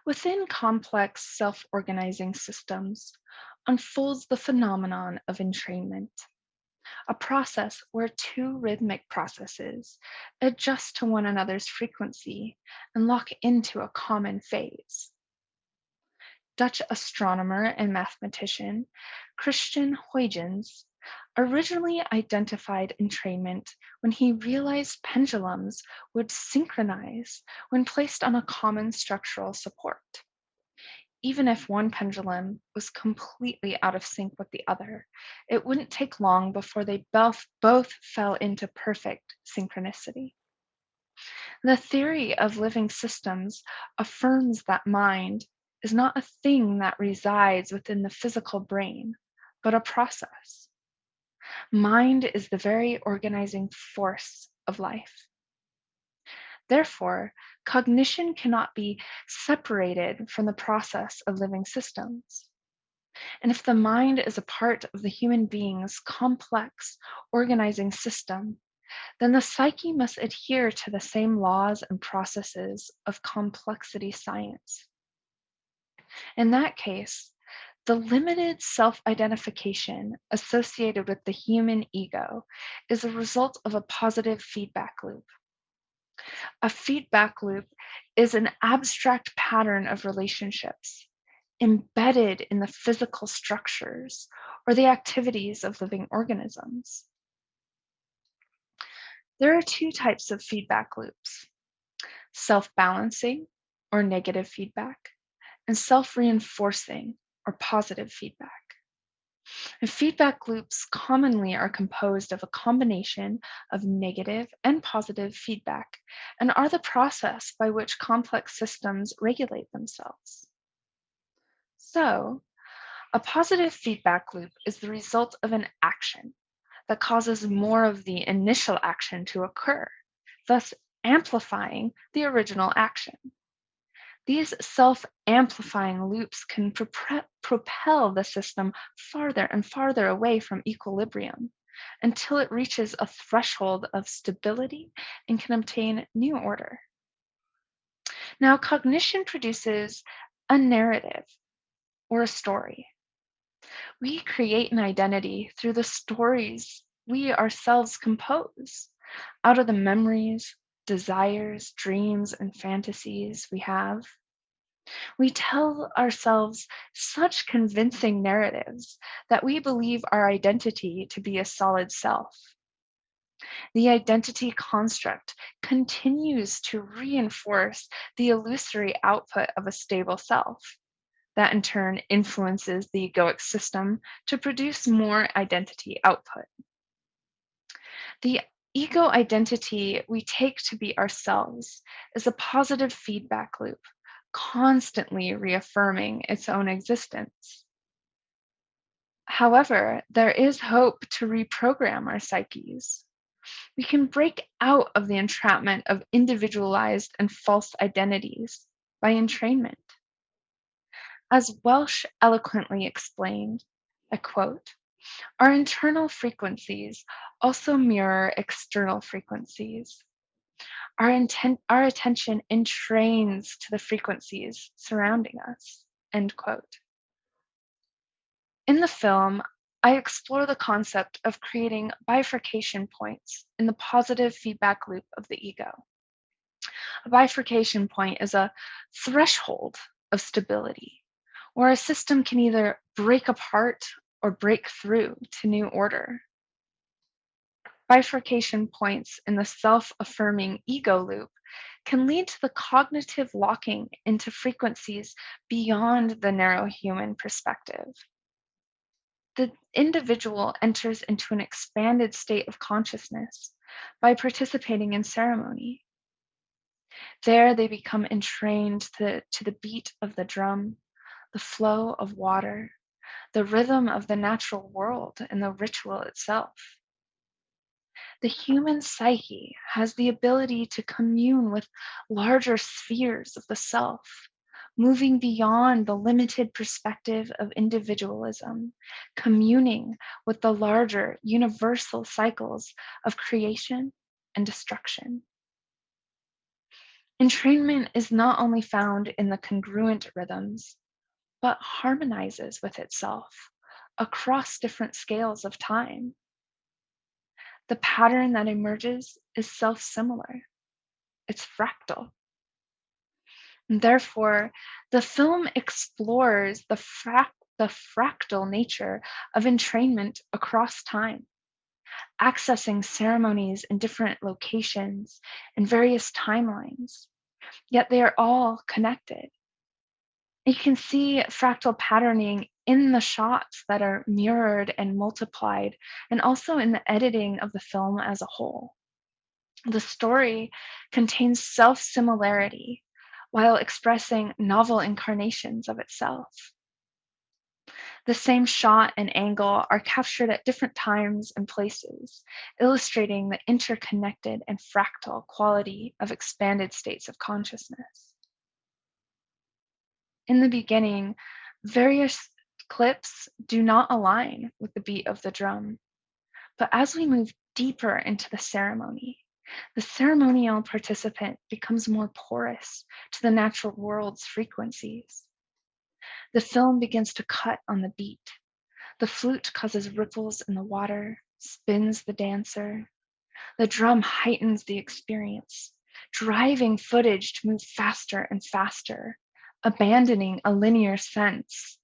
Within complex self organizing systems unfolds the phenomenon of entrainment, a process where two rhythmic processes adjust to one another's frequency and lock into a common phase. Dutch astronomer and mathematician Christian Huygens originally identified entrainment when he realized pendulums would synchronize when placed on a common structural support. Even if one pendulum was completely out of sync with the other, it wouldn't take long before they both fell into perfect synchronicity. The theory of living systems affirms that mind is not a thing that resides within the physical brain, but a process. Mind is the very organizing force of life. Therefore, cognition cannot be separated from the process of living systems. And if the mind is a part of the human being's complex organizing system, then the psyche must adhere to the same laws and processes of complexity science. In that case, the limited self identification associated with the human ego is a result of a positive feedback loop. A feedback loop is an abstract pattern of relationships embedded in the physical structures or the activities of living organisms. There are two types of feedback loops: self balancing or negative feedback, and self reinforcing or positive feedback. And feedback loops commonly are composed of a combination of negative and positive feedback and are the process by which complex systems regulate themselves. So, a positive feedback loop is the result of an action that causes more of the initial action to occur, thus amplifying the original action. These self amplifying loops can propel the system farther and farther away from equilibrium until it reaches a threshold of stability and can obtain new order. Now, cognition produces a narrative or a story. We create an identity through the stories we ourselves compose out of the memories, desires, dreams, and fantasies we have. We tell ourselves such convincing narratives that we believe our identity to be a solid self. The identity construct continues to reinforce the illusory output of a stable self. That in turn influences the egoic system to produce more identity output. The ego identity we take to be ourselves is a positive feedback loop, constantly reaffirming its own existence. However, there is hope to reprogram our psyches. We can break out of the entrapment of individualized and false identities by entrainment. As Welsh eloquently explained, I quote, "Our internal frequencies also mirror external frequencies. Our attention entrains to the frequencies surrounding us." End quote. In the film, I explore the concept of creating bifurcation points in the positive feedback loop of the ego. A bifurcation point is a threshold of stability where a system can either break apart or break through to new order. Bifurcation points in the self affirming ego loop can lead to the cognitive locking into frequencies beyond the narrow human perspective. The individual enters into an expanded state of consciousness by participating in ceremony. There, they become entrained to the beat of the drum, the flow of water, the rhythm of the natural world, and the ritual itself. The human psyche has the ability to commune with larger spheres of the self, moving beyond the limited perspective of individualism, communing with the larger universal cycles of creation and destruction. Entrainment is not only found in the congruent rhythms, but harmonizes with itself across different scales of time. The pattern that emerges is self similar, it's fractal. And therefore, the film explores the fractal nature of entrainment across time, accessing ceremonies in different locations and various timelines, yet they are all connected. You can see fractal patterning in the shots that are mirrored and multiplied, and also in the editing of the film as a whole. The story contains self similarity while expressing novel incarnations of itself. The same shot and angle are captured at different times and places, illustrating the interconnected and fractal quality of expanded states of consciousness. In the beginning, various clips do not align with the beat of the drum, but as we move deeper into the ceremonial participant becomes more porous to the natural world's frequencies. The film begins to cut on the beat. The flute causes ripples in the water, spins the dancer. The drum heightens the experience, driving footage to move faster and faster, abandoning a linear sense,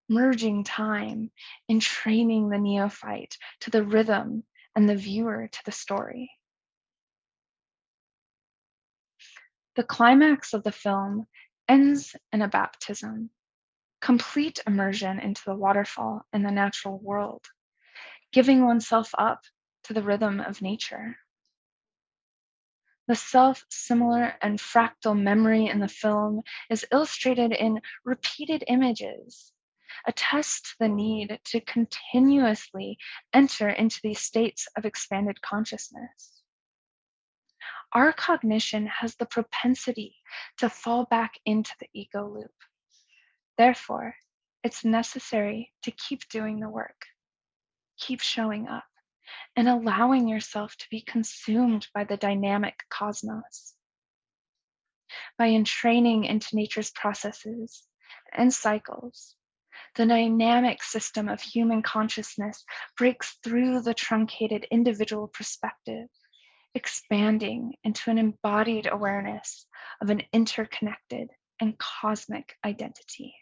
merging time, entraining the neophyte to the rhythm and the viewer to the story. The climax of the film ends in a baptism, complete immersion into the waterfall and the natural world, giving oneself up to the rhythm of nature. The self similar and fractal memory in the film is illustrated in repeated images, attests to the need to continuously enter into these states of expanded consciousness. Our cognition has the propensity to fall back into the ego loop. Therefore, it's necessary to keep doing the work, keep showing up, and allowing yourself to be consumed by the dynamic cosmos. By entraining into nature's processes and cycles, the dynamic system of human consciousness breaks through the truncated individual perspective, expanding into an embodied awareness of an interconnected and cosmic identity.